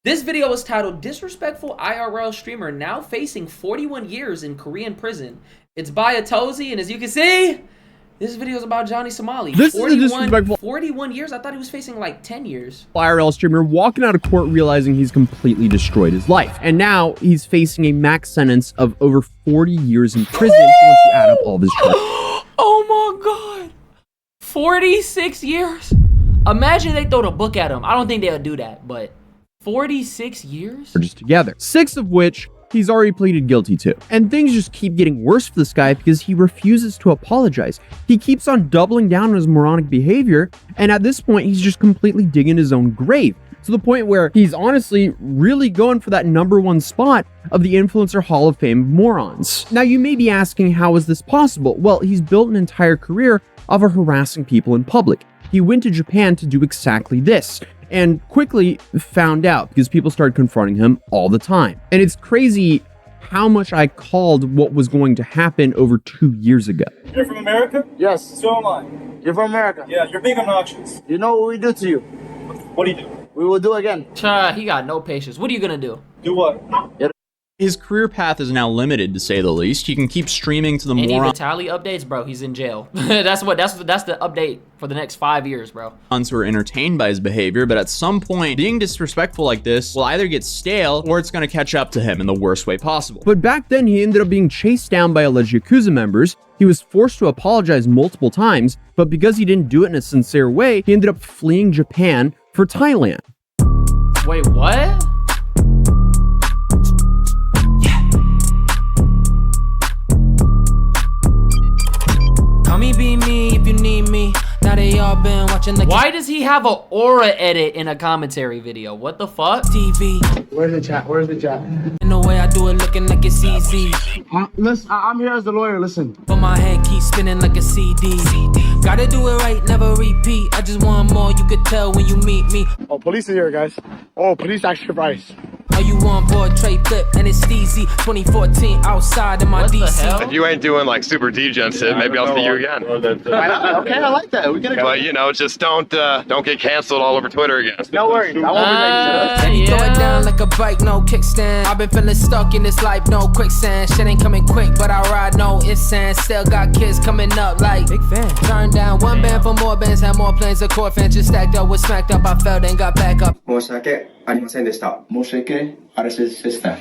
This video is titled Disrespectful IRL Streamer Now Facing 41 Years in Korean Prison. It's by a Tozy, and as you can see, this video is about Johnny Somali. This is a disrespectful 41 years? I thought he was facing like 10 years. IRL streamer walking out of court realizing he's completely destroyed his life. And now he's facing a max sentence of over 40 years in prison once you add up all of his charges. Oh my God. 46 years? Imagine they throw the book at him. I don't think they'll do that, but 46 years? Just together. 6 of which he's already pleaded guilty to. And things just keep getting worse for this guy because he refuses to apologize. He keeps on doubling down on his moronic behavior, and at this point, he's just completely digging his own grave. To the point where he's honestly really going for that #1 spot of the Influencer Hall of Fame morons. Now, you may be asking, how is this possible? Well, he's built an entire career of harassing people in public. He went to Japan to do exactly this, and quickly found out because people started confronting him all the time. And it's crazy how much I called what was going to happen over 2 years ago. You're from America? Yes. So am I. You're from America? Yeah, you're being obnoxious. You know what we do to you? What do you do? We will do again. He got no patience. What are you gonna do? Do what? His career path is now limited, to say the least. He can keep streaming to the Any morons Vitaly updates, bro? He's in jail. that's the update for the next 5 years, bro. who are entertained by his behavior, but at some point, being disrespectful like this will either get stale or it's gonna catch up to him in the worst way possible. But back then, he ended up being chased down by alleged Yakuza members. He was forced to apologize multiple times, but because he didn't do it in a sincere way, he ended up fleeing Japan for Thailand. Wait, what? Call me, be me if you need me. Now they all been watching the Why does he have a aura edit in a commentary video? What the fuck? TV. Where's the chat? Where's the chat? And the way I do it looking like it's easy. Listen, I'm here as the lawyer. Listen. But my head keeps spinning like a CD. Gotta do it right, never repeat. I just want more, you could tell when you meet me. Oh, police are here, guys. Oh, police extra price. Are you on board, Trey Flip, and it's easy. 2014 outside in my What the DC. hell? If you ain't doing like super degen shit, maybe I'll see you again. Okay, I like that. We gotta go. But you know, just don't get canceled all over Twitter again. No worries. I won't And he throw it Yeah. down like a bike, no kickstand. I've been feeling stuck in this life, no quicksand. Shit ain't coming quick, but I ride no ifs and still got kids coming up like big fan. Turn down one band for more bands, had more planes, a core fan just stacked up with smacked up. I fell and got back up. 申し訳ありませんでした。申し訳ありませんでした。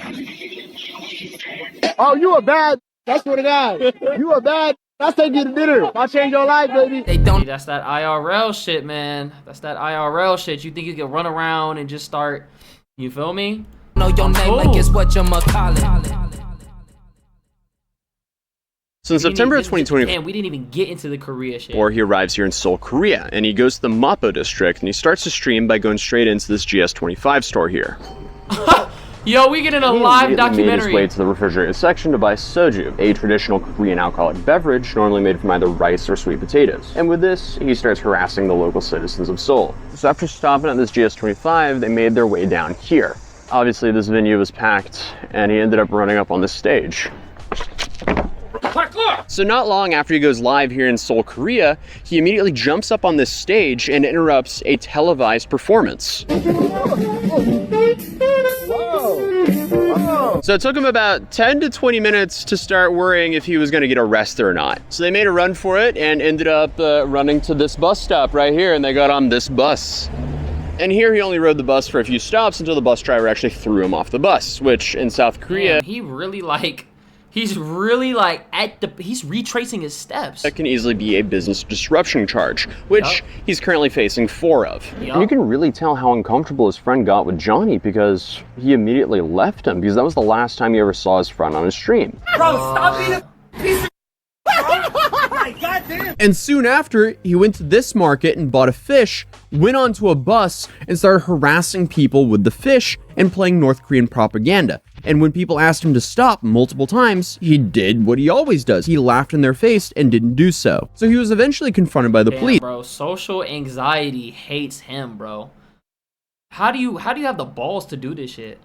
Oh, you a bad. That's what it is. You a bad. That's taking you to dinner. I'll change your life, baby. They don't That's that IRL shit, man. That's that IRL shit. You think you can run around and just start, you feel me? know your name like it's what you'ma call it. So in September of 2024, Man, we didn't even get into the Korea shit. he arrives here in Seoul, Korea, and he goes to the Mapo district, and he starts to stream by going straight into this GS25 store here. Yo, we get in a live He made his documentary. way to the refrigerated section to buy soju, a traditional Korean alcoholic beverage normally made from either rice or sweet potatoes. And with this, he starts harassing the local citizens of Seoul. So after stopping at this GS25, they made their way down here. Obviously, this venue was packed, and he ended up running up on this stage. So not long after he goes live here in Seoul, Korea, he immediately jumps up on this stage and interrupts a televised performance. So it took him about 10 to 20 minutes to start worrying if he was going to get arrested or not. So they made a run for it and ended up running to this bus stop right here, and they got on this bus. And here he only rode the bus for a few stops until the bus driver actually threw him off the bus, which in South Korea... Man, he's retracing his steps. That can easily be a business disruption charge, which he's currently facing 4 of. Yup. And you can really tell how uncomfortable his friend got with Johnny because he immediately left him because that was the last time he ever saw his friend on his stream. Bro, stop being a piece of And soon after, he went to this market and bought a fish, went onto a bus, and started harassing people with the fish and playing North Korean propaganda. And when people asked him to stop multiple times, he did what he always does. He laughed in their face and didn't do so. So he was eventually confronted by the police. Bro, social anxiety hates him, bro. How do you have the balls to do this shit?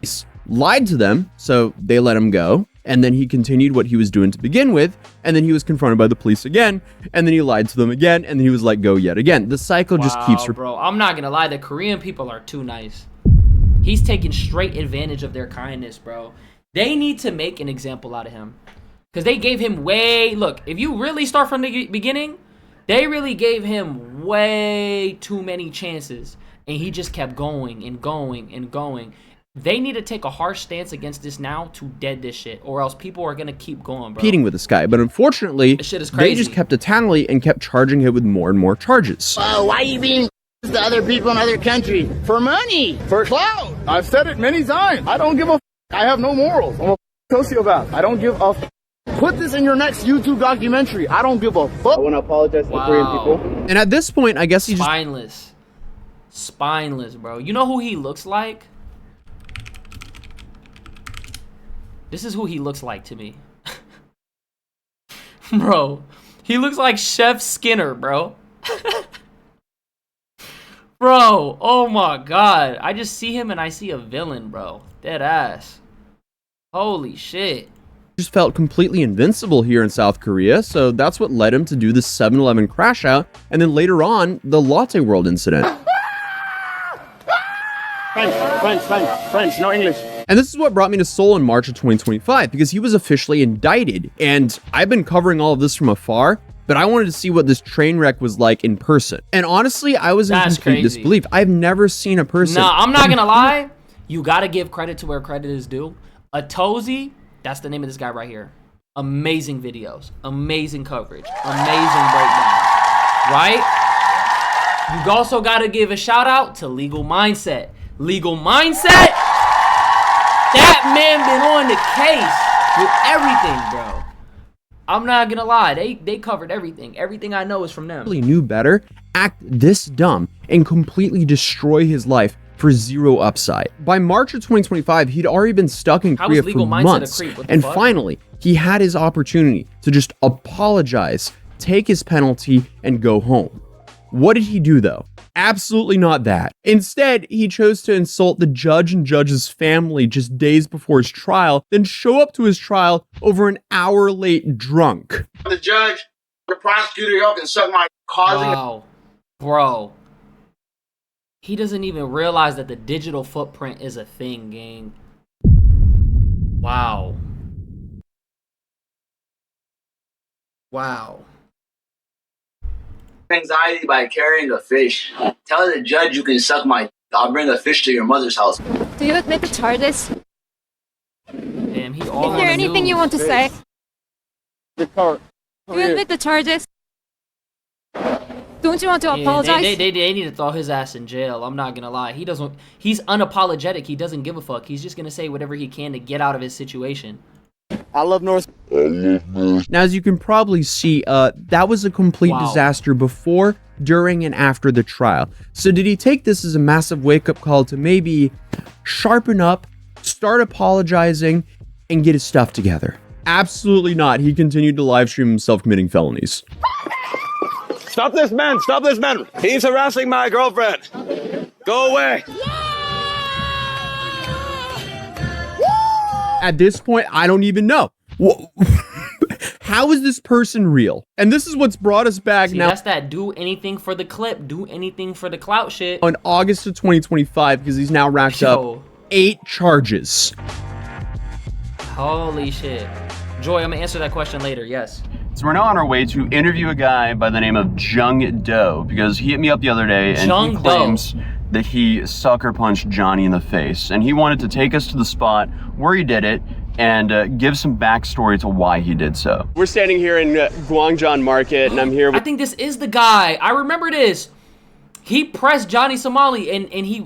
Lied to them, so they let him go. And then he continued what he was doing to begin with, and then he was confronted by the police again, and then he lied to them again, and then he was let go yet again. The cycle just keeps... Bro, I'm not gonna lie, the Korean people are too nice. He's taking straight advantage of their kindness, bro. They need to make an example out of him. Because they gave him look, if you really start from the beginning, they really gave him way too many chances. And he just kept going and going and going. They need to take a harsh stance against this now to dead this shit. Or else people are going to keep going, bro. Competing with this guy. But unfortunately, this shit is crazy. They just kept a tally and kept charging him with more and more charges. Oh, why are you being to other people in other countries? For money. For clout. I've said it many times. I don't give a I have no morals. I'm a sociopath. I don't give a Put this in your next YouTube documentary. I don't give a fuck. I want to apologize to the Korean people. And at this point, I guess he just... Spineless, bro. You know who he looks like? This is who he looks like to me. Bro, he looks like Chef Skinner, bro. Bro, oh my god. I just see him and I see a villain, bro. Dead ass. Holy shit. Just felt completely invincible here in South Korea, so that's what led him to do the 7-Eleven crash out, and then later on, the Latte World incident. French, no English. And this is what brought me to Seoul in March of 2025, because he was officially indicted, and I've been covering all of this from afar, but I wanted to see what this train wreck was like in person. And honestly, I was in complete disbelief. I've never seen a person... Nah, I'm not gonna lie. You gotta give credit to where credit is due. Atozi, that's the name of this guy right here. Amazing videos, amazing coverage, amazing breakdowns, right? You also gotta give a shout out to Legal Mindset. Legal Mindset, that man been on the case with everything, bro. I'm not gonna lie, they covered everything. Everything I know is from them. Really knew better, act this dumb, and completely destroy his life for zero upside. By March of 2025, he'd already been stuck in Korea for months, and finally, he had his opportunity to just apologize, take his penalty, and go home. What did he do though? Absolutely not that. Instead, he chose to insult the judge and judge's family just days before his trial, then show up to his trial over an hour late drunk. The judge, the prosecutor, y'all can suck my causing. Wow, bro. He doesn't even realize that the digital footprint is a thing, gang. Wow. Wow. Anxiety by carrying a fish. Tell the judge you can suck my... I'll bring a fish to your mother's house. Do you admit the charges? Damn, he all Is there anything you want to say? Do you admit the charges? Don't you want to apologize? They need to throw his ass in jail. I'm not gonna lie. He's unapologetic. He doesn't give a fuck. He's just gonna say whatever he can to get out of his situation. I love North. Now, as you can probably see, that was a complete disaster before, during, and after the trial. So did he take this as a massive wake-up call to maybe sharpen up, start apologizing, and get his stuff together? Absolutely not. He continued to live stream himself committing felonies. Stop this man! Stop this man! He's harassing my girlfriend! Go away! At this point, I don't even know. How is this person real? And this is what's brought us back now. That's that do anything for the clip, do anything for the clout shit. On August of 2025, because he's now racked up 8 charges. Holy shit. Joy, I'm gonna answer that question later, yes. So we're now on our way to interview a guy by the name of Jung Do, because he hit me up the other day and he claims that he sucker punched Johnny in the face. And he wanted to take us to the spot where he did it and give some backstory to why he did so. We're standing here in Gwangjang Market, and I'm here with... I think this is the guy. I remember this. He pressed Johnny Somali and he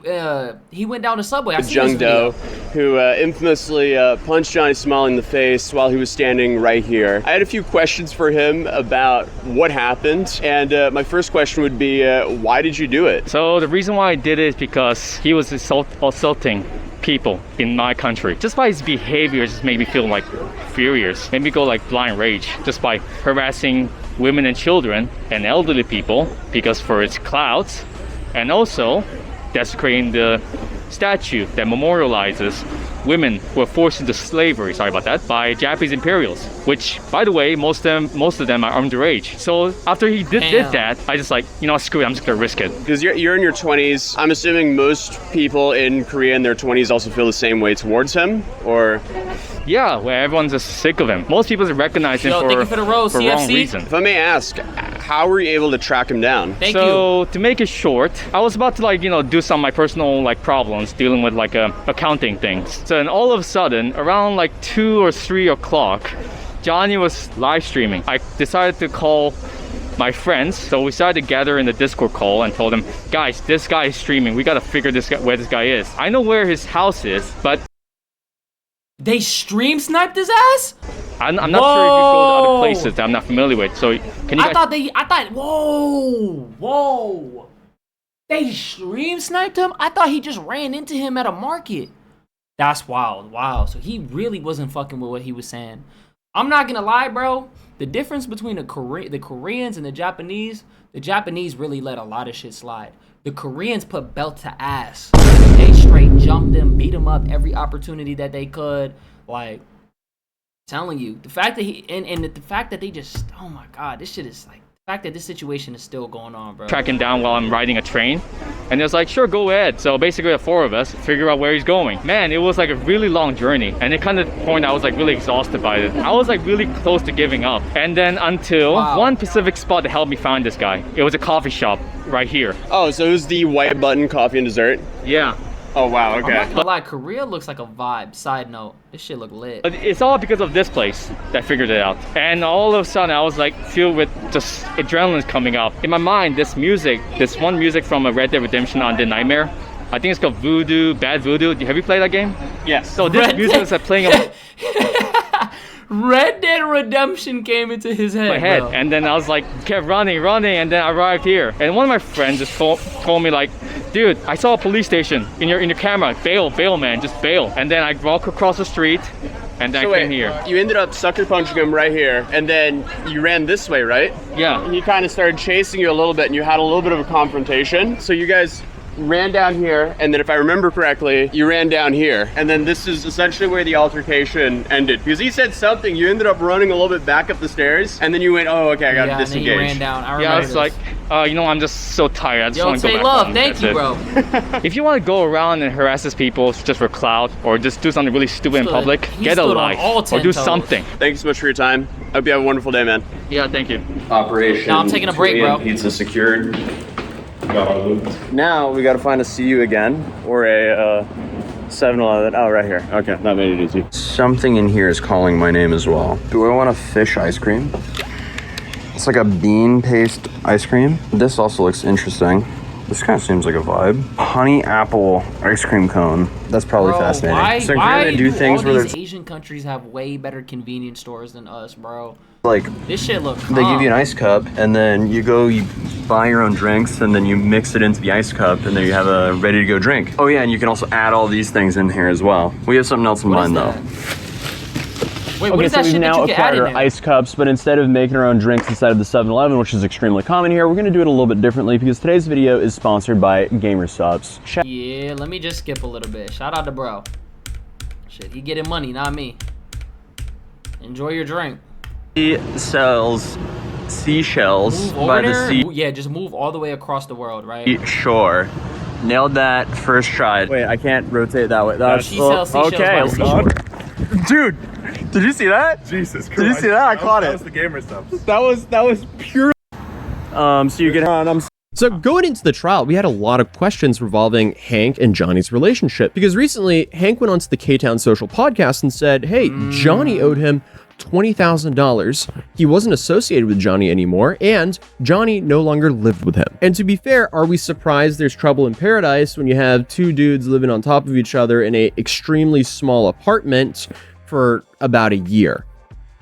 went down the subway. Jung Do, who infamously punched Johnny Somali in the face while he was standing right here. I had a few questions for him about what happened, and my first question would be, why did you do it? So the reason why I did it is because he was assaulting people in my country. Just by his behavior, just made me feel like furious. Made me go like blind rage just by harassing women and children and elderly people because for its clout, and also desecrating the statue that memorializes women who were forced into slavery, sorry about that, by Japanese imperials, which, by the way, most of them are underage. So after he did that, I just like, you know, screw it, I'm just gonna risk it. Because you're in your 20s. I'm assuming most people in Korea in their 20s also feel the same way towards him, or? Yeah, where everyone's just sick of him. Most people recognize him for wrong reason. If I may ask, how were you able to track him down? So to make it short, I was about to like, you know, do some of my personal like problems dealing with like accounting things. So then all of a sudden, around like 2 or 3 o'clock, Johnny was live streaming. I decided to call my friends, so we started to gather in the Discord call and told them, guys, this guy is streaming. We gotta figure where this guy is. I know where his house is, but they stream sniped his ass? I'm not sure if you go to other places that I'm not familiar with. So can you guys... Whoa. They stream sniped him? I thought he just ran into him at a market. That's wild. Wow. So he really wasn't fucking with what he was saying. I'm not gonna lie, bro. The difference between the Koreans and the Japanese really let a lot of shit slide. The Koreans put belt to ass. They straight jumped him, beat him up every opportunity that they could. Like, telling you, the fact that the fact that they just, oh my god, this shit is like, the fact that this situation is still going on, bro. Track him down while I'm riding a train, and it was like, sure, go ahead. So basically the 4 of us figure out where he's going. Man, it was like a really long journey, and it kind of point I was like really exhausted by it. I was like really close to giving up, and then until one specific spot that helped me find this guy. It was a coffee shop right here. Oh, so it was the White Button Coffee and Dessert? Yeah. Oh wow, okay. I'm not gonna lie, Korea looks like a vibe. Side note, this shit look lit. It's all because of this place that I figured it out. And all of a sudden I was like filled with just adrenaline coming up. In my mind, this one music from a Red Dead Redemption on the Nightmare, I think it's called Voodoo, Bad Voodoo. Have you played that game? Yes. So this music is playing on Red Dead Redemption came into his head. my head, bro. and then I was like, kept running, and then I arrived here. And one of my friends just told me like, dude, I saw a police station in your camera. Bail, man, just bail. And then I walk across the street, and then I came here. You ended up sucker punching him right here, and then you ran this way, right? Yeah. He kind of started chasing you a little bit, and you had a little bit of a confrontation. So you guys ran down here, and then if I remember correctly, you ran down here. And then this is essentially where the altercation ended. Because he said something, you ended up running a little bit back up the stairs, and then you went, oh, okay, I gotta disengage. And then you ran down. I remember I was like, you know, I'm just so tired. I just want to go back love, home. thank you, bro. If you want to go around and harass these people just for clout, or just do something really stupid in public, get a life, or do something. Thank you so much for your time. I hope you have a wonderful day, man. Yeah, thank you. Operation. No, I'm taking a break, bro. Pizza secured. Now we gotta find a See You Again or a 7-Eleven. Oh, right here. Okay, that made it easy. Something in here is calling my name as well. Do I want a fish ice cream? It's like a bean paste ice cream. This also looks interesting. This kind of seems like a vibe. Honey apple ice cream cone. That's probably fascinating. Why do things all where these there's Asian countries have way better convenience stores than us, bro? like This shit looks they give you an ice cup, and then you buy your own drinks, and then you mix it into the ice cup, and then you have a ready to go drink. Oh yeah, and you can also add all these things in here as well. We have something else in mind though. Wait, what is that shit that you can add in there? Ice cups, but instead of making our own drinks inside of the 7-Eleven, which is extremely common here, we're gonna do it a little bit differently because today's video is sponsored by Gamer Subs. Yeah, let me just skip a little bit. Shout out to bro. Shit, he getting money, not me. Enjoy your drink. He sells seashells by the sea. Yeah, just move all the way across the world, right? Shore. Nailed that first try. Wait, I can't rotate that way. That's she sells seashells by the seashore. Dude, did you see that? Jesus Christ. Did you see that? I caught it. That was the Gamer Subs. That was pure. So you get on. So going into the trial, we had a lot of questions revolving Hank and Johnny's relationship, because recently Hank went onto the K-Town Social podcast and said, hey, Johnny owed him $20,000. He wasn't associated with Johnny anymore, and Johnny no longer lived with him. And to be fair, are we surprised there's trouble in paradise when you have two dudes living on top of each other in a extremely small apartment for about a year?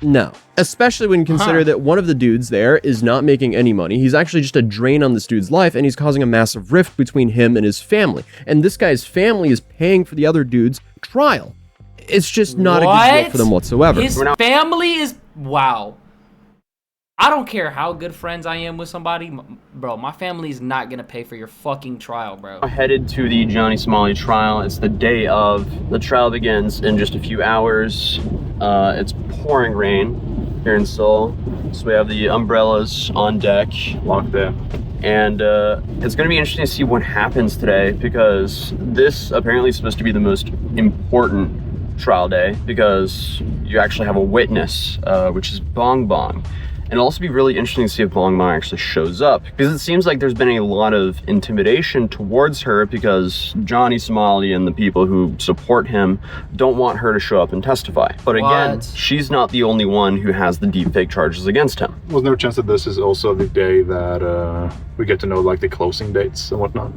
No. Especially when you consider that one of the dudes there is not making any money. He's actually just a drain on this dude's life, and he's causing a massive rift between him and his family. And this guy's family is paying for the other dude's trial. It's just not a good deal for them whatsoever. His family is... Wow. I don't care how good friends I am with somebody, bro, my family's not gonna pay for your fucking trial, bro. Headed to the Johnny Somali trial. It's the day of. The trial begins in just a few hours. It's pouring rain here in Seoul. So we have the umbrellas on deck, locked in. And it's gonna be interesting to see what happens today, because this apparently is supposed to be the most important trial day, because you actually have a witness, which is Bong Bong. And it'll also be really interesting to see if Bong Bong actually shows up, because it seems like there's been a lot of intimidation towards her, because Johnny Somali and the people who support him don't want her to show up and testify. But again, she's not the only one who has the deepfake charges against him. Was there a chance that this is also the day that we get to know like the closing dates and whatnot?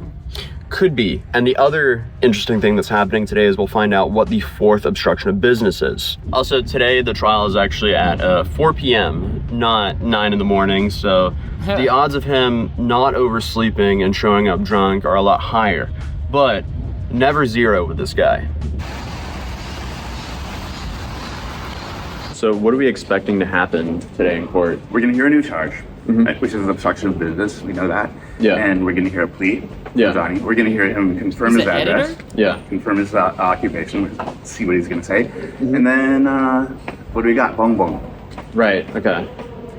Could be. And the other interesting thing that's happening today is we'll find out what the fourth obstruction of business is. Also, today the trial is actually at 4 p.m., not 9 in the morning, so the odds of him not oversleeping and showing up drunk are a lot higher. But never zero with this guy. So what are we expecting to happen today in court? We're going to hear a new charge, which is an obstruction of business. We know that. Yeah. And we're going to hear a plea Yeah. from Johnny. We're going to hear him confirm his address. Yeah. Confirm his occupation. See what he's going to say. And then, what do we got? Bong Bong. Right, okay.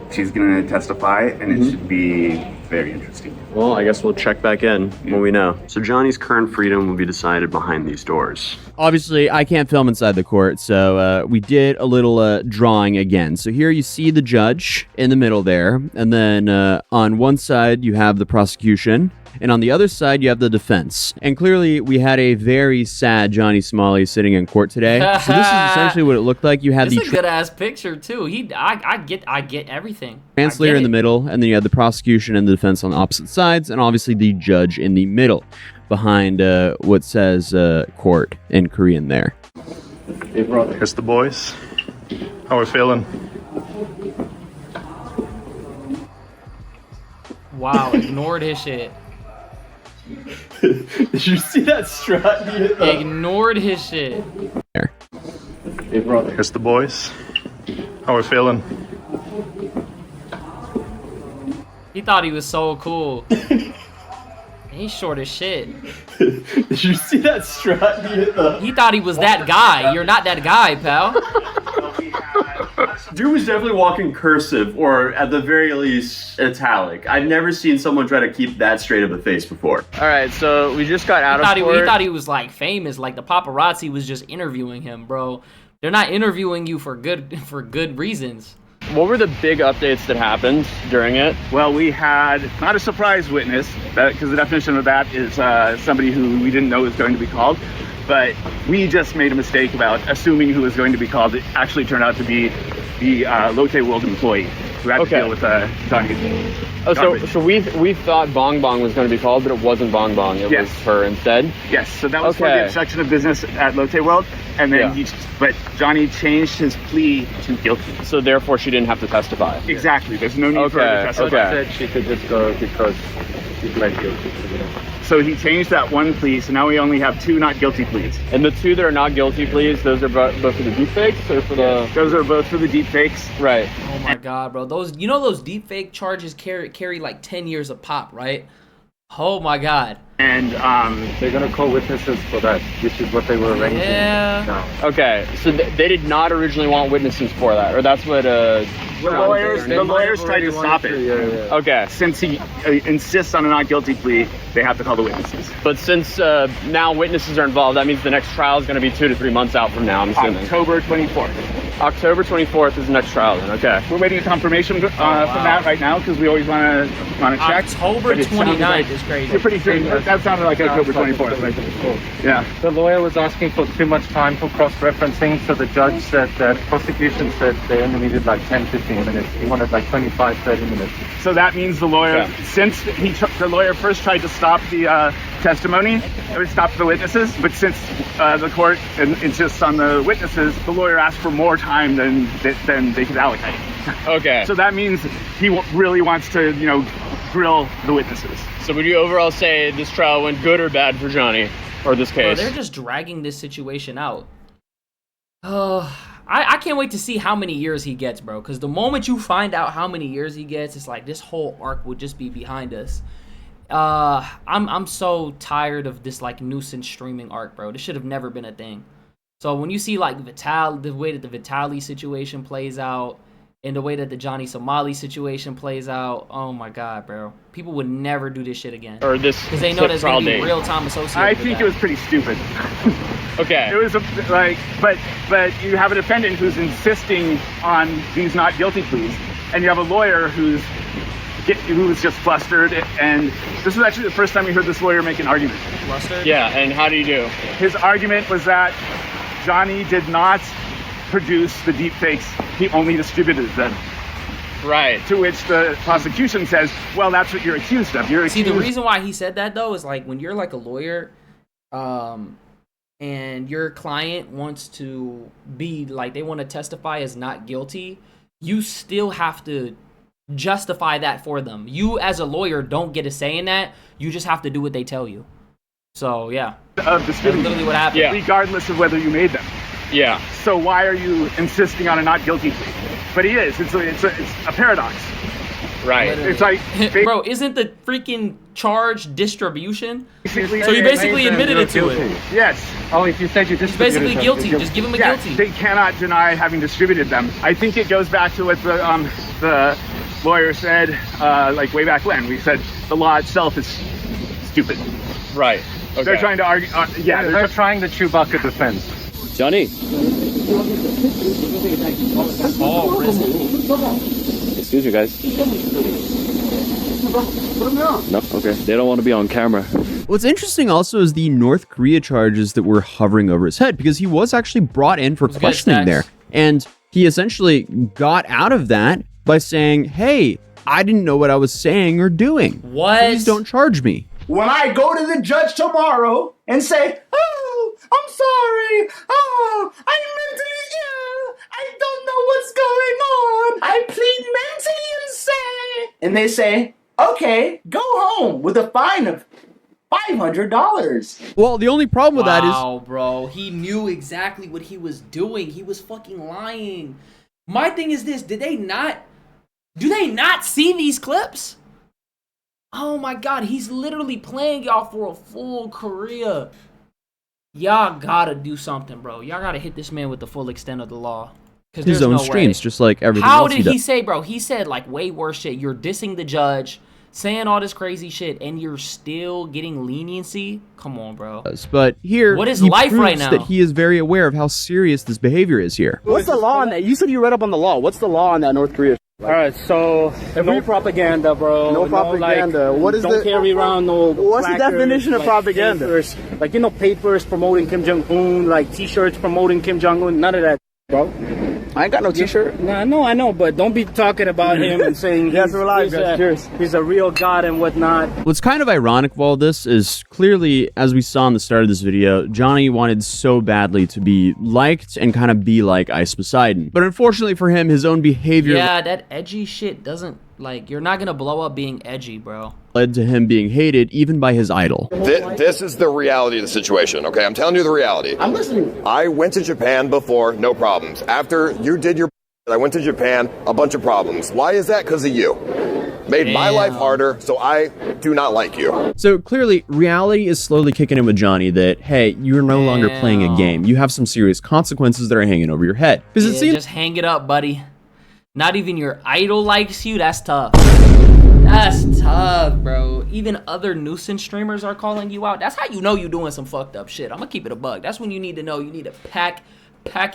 She's going to testify, and it should be very interesting. Well, I guess we'll check back in when we know. So Johnny's current freedom will be decided behind these doors. Obviously, I can't film inside the court, so we did a little drawing again. So here you see the judge in the middle there, and then on one side you have the prosecution, and on the other side you have the defense. And clearly we had a very sad Johnny Somali sitting in court today. So this is essentially what it looked like. You had It's the a good ass picture too. I get everything. translator in the middle, and then you had the prosecution and the defense on opposite sides, and obviously the judge in the middle behind what says court in Korean there. Hey, brother. Here's the boys. How we feeling? Wow, ignored his shit. Did you see that strut? Ignored his shit. Hey, brother. Here's the boys. How we feeling? He thought he was so cool. He's short as shit. Did you see that strut? He thought he was that guy. You're not that guy, pal. Dude was definitely walking cursive, or at the very least, italic. I've never seen someone try to keep that straight of a face before. All right, so we just got out of court. He thought he was like famous, like the paparazzi was just interviewing him, bro. They're not interviewing you for good reasons. What were the big updates that happened during it? Well, we had not a surprise witness, because the definition of that is somebody who we didn't know was going to be called. But we just made a mistake about assuming who was going to be called. It actually turned out to be the Lotte World employee who had to deal with Johnny. Oh, so we thought Bong Bong was going to be called, but it wasn't Bong Bong. It was her instead. Yes. So that was for the obstruction of business at Lotte World, and then but Johnny changed his plea to guilty. So therefore, she didn't have to testify. Exactly. There's no need for her to testify. Okay. She could just go because she pled guilty. So he changed that one plea, so now we only have 2 not guilty pleas. And the 2 that are not guilty pleas, those are both for the deepfakes or for the... Those are both for the deepfakes. Right. Oh my god, bro. Those deepfake charges carry like 10 years of pop, right? Oh my god. And they're gonna call witnesses for that, which is what they were arranging. Yeah. Okay, so they did not originally want witnesses for that, or that's what the lawyers tried to stop it. Yeah. Okay. Since he insists on a not guilty plea, they have to call the witnesses. But since now witnesses are involved, that means the next trial is going to be 2 to 3 months out from now, I'm assuming. October 24th. October 24th is the next trial then, okay. We're waiting confirmation from that right now, because we always want to check. October 29th is crazy. You're pretty sure that sounded like October 24th. Yeah. The lawyer was asking for too much time for cross-referencing, so the judge said that prosecution said they only needed like 10-15 minutes. He wanted like 25-30 minutes. So that means the lawyer, since the lawyer first tried to stop the testimony, or stop the witnesses, but since the court insists on the witnesses, the lawyer asked for more time than they could allocate. Okay. So that means he really wants to, grill the witnesses. So would you overall say this trial went good or bad for Johnny, or this case? Bro, they're just dragging this situation out. Oh, I can't wait to see how many years he gets, bro. Because the moment you find out how many years he gets, it's like this whole arc would just be behind us. I'm so tired of this like nuisance streaming arc, bro. This should have never been a thing. So when you see like the way that the Vitaly situation plays out, and the way that the Johnny Somali situation plays out, oh my god, bro. People would never do this shit again. Or this because they know there's gonna be real-time associated. I with think that. it was pretty stupid. Okay. It was like, but you have a defendant who's insisting on these not guilty pleas, and you have a lawyer who was just flustered. And this was actually the first time we heard this lawyer make an argument. Flustered? Yeah, and how do you do? His argument was that Johnny did not produce the deep fakes, he only distributed them. Right. To which the prosecution says, well, that's what you're accused of. See, the reason why he said that, though, is like when you're like a lawyer, and your client wants to be like, they want to testify as not guilty, you still have to justify that for them. You, as a lawyer, don't get a say in that. You just have to do what they tell you. So, yeah. That's literally what happened. Yeah. Regardless of whether you made them. Yeah. So why are you insisting on a not guilty plea? But he is. It's a paradox. Right. Literally. It's like, bro, isn't the freaking charge distribution? So you basically admitted it to it. Yes. Oh, if you said you He's basically guilty. Just give him a guilty. They cannot deny having distributed them. I think it goes back to what the lawyer said, like way back when. We said the law itself is stupid. Right. Okay. They're trying to argue. They're trying the Chewbacca defense. Johnny. All risen. Excuse me, guys. No, okay. They don't want to be on camera. What's interesting also is the North Korea charges that were hovering over his head, because he was actually brought in for questioning there. And he essentially got out of that by saying, hey, I didn't know what I was saying or doing. What? Please don't charge me. When I go to the judge tomorrow and say, oh, I'm sorry. Oh, I'm mentally ill. I don't know what's going on. I plead mentally insane. And they say, okay, go home with a fine of $500. Well, the only problem with that is... Wow, bro. He knew exactly what he was doing. He was fucking lying. My thing is this. Do they not see these clips? Oh my god, he's literally playing y'all for a full career. Y'all gotta do something, bro. Y'all gotta hit this man with the full extent of the law. His own streams, just like everything How else did he he does. say, bro? He said like way worse shit. You're dissing the judge, saying all this crazy shit, and you're still getting leniency? Come on, bro. But here, what is he life proves right now? that he is very aware of how serious this behavior is here. What's the law on that? You said you read up on the law. What's the law on that North Korea? All right, so no propaganda, bro. No propaganda. Like, what is don't carry around no. What's the placards, definition of like, propaganda? Papers, like papers promoting Kim Jong Un, like T-shirts promoting Kim Jong Un. None of that, bro. I ain't got no T-shirt. No, I know, but don't be talking about him and saying he's a real god and whatnot. What's kind of ironic of all this is clearly, as we saw in the start of this video, Johnny wanted so badly to be liked and kind of be like Ice Poseidon. But unfortunately for him, his own behavior... Yeah, that edgy shit doesn't... Like, you're not gonna blow up being edgy, bro. ...led to him being hated even by his idol. This is the reality of the situation, okay? I'm telling you the reality. I'm listening. I went to Japan before, no problems. After you did your... I went to Japan, a bunch of problems. Why is that? Because of you. Made my life harder, so I do not like you. So clearly, reality is slowly kicking in with Johnny that, hey, you're no longer playing a game. You have some serious consequences that are hanging over your head. Because it seems... just hang it up, buddy. Not even your idol likes you? That's tough. That's tough, bro. Even other nuisance streamers are calling you out. That's how you know you're doing some fucked up shit. I'm gonna keep it a bug. That's when you need to know. You need to pack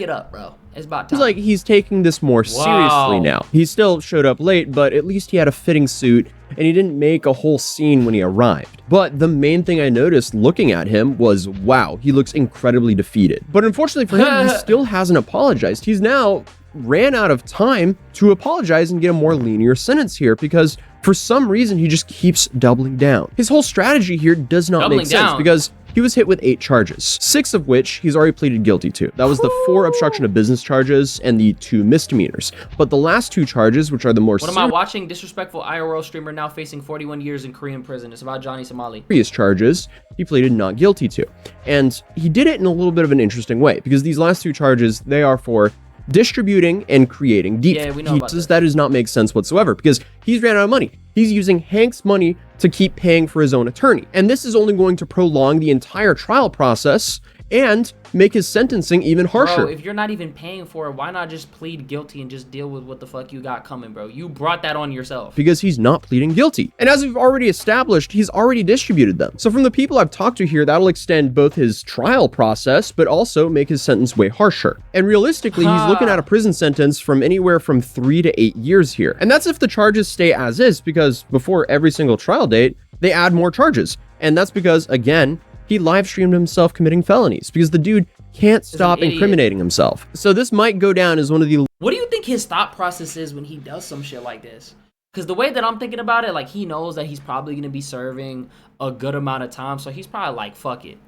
it up, bro. It's about time. It's like he's taking this more seriously now. He still showed up late, but at least he had a fitting suit, and he didn't make a whole scene when he arrived. But the main thing I noticed looking at him was, wow, he looks incredibly defeated. But unfortunately for him, he still hasn't apologized. He's now ran out of time to apologize and get a more linear sentence here, because for some reason he just keeps doubling down. His whole strategy here does not make sense, because he was hit with 8 charges, 6 of which he's already pleaded guilty to. That was the 4 obstruction of business charges and the 2 misdemeanors. But the last 2 charges, which are the more What am I watching? Disrespectful IRL streamer now facing 41 years in Korean prison. It's about Johnny Somali. Previous charges, he pleaded not guilty to. And he did it in a little bit of an interesting way, because these last 2 charges, they are for distributing and creating deep Yeah, we know about pizzas. That does not make sense whatsoever because he's ran out of money. He's using Hank's money to keep paying for his own attorney. And this is only going to prolong the entire trial process and make his sentencing even harsher. Bro, if you're not even paying for it, why not just plead guilty and just deal with what the fuck you got coming, bro? You brought that on yourself. Because he's not pleading guilty. And as we've already established, he's already distributed them. So from the people I've talked to here, that'll extend both his trial process, but also make his sentence way harsher. And realistically, he's looking at a prison sentence from anywhere from 3 to 8 years here. And that's if the charges stay as is, because before every single trial date, they add more charges. And that's because, again, he live streamed himself committing felonies because the dude can't stop incriminating himself. So this might go down as one of the... What do you think his thought process is when he does some shit like this? Because the way that I'm thinking about it, like, he knows that he's probably going to be serving a good amount of time. So he's probably like, fuck it.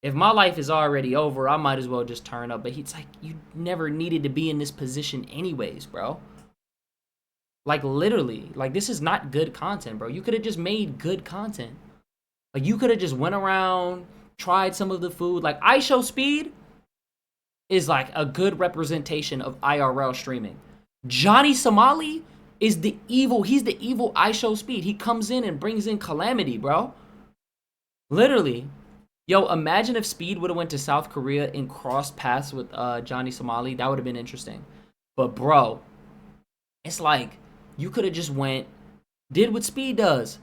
If my life is already over, I might as well just turn up. But he's like, you never needed to be in this position anyways, bro. Like, literally. Like, this is not good content, bro. You could have just made good content. Like, you could have just went around, tried some of the food. Like, IShowSpeed is like a good representation of IRL streaming. Johnny Somali is the evil. He's the evil IShowSpeed. He comes in and brings in calamity, bro. Literally. Yo, imagine if Speed would have went to South Korea and crossed paths with Johnny Somali. That would have been interesting. But, bro, it's like you could have just went, did what Speed does.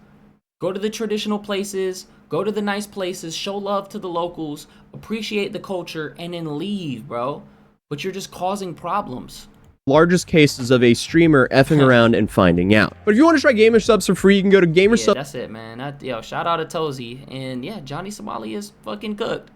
Go to the traditional places, go to the nice places, show love to the locals, appreciate the culture, and then leave, bro. But you're just causing problems. Largest cases of a streamer effing around and finding out. But if you want to try Gamer Subs for free, you can go to Gamer Subs. Yeah, that's it, man. Yo, shout out to Tozy. And yeah, Johnny Somali is fucking cooked.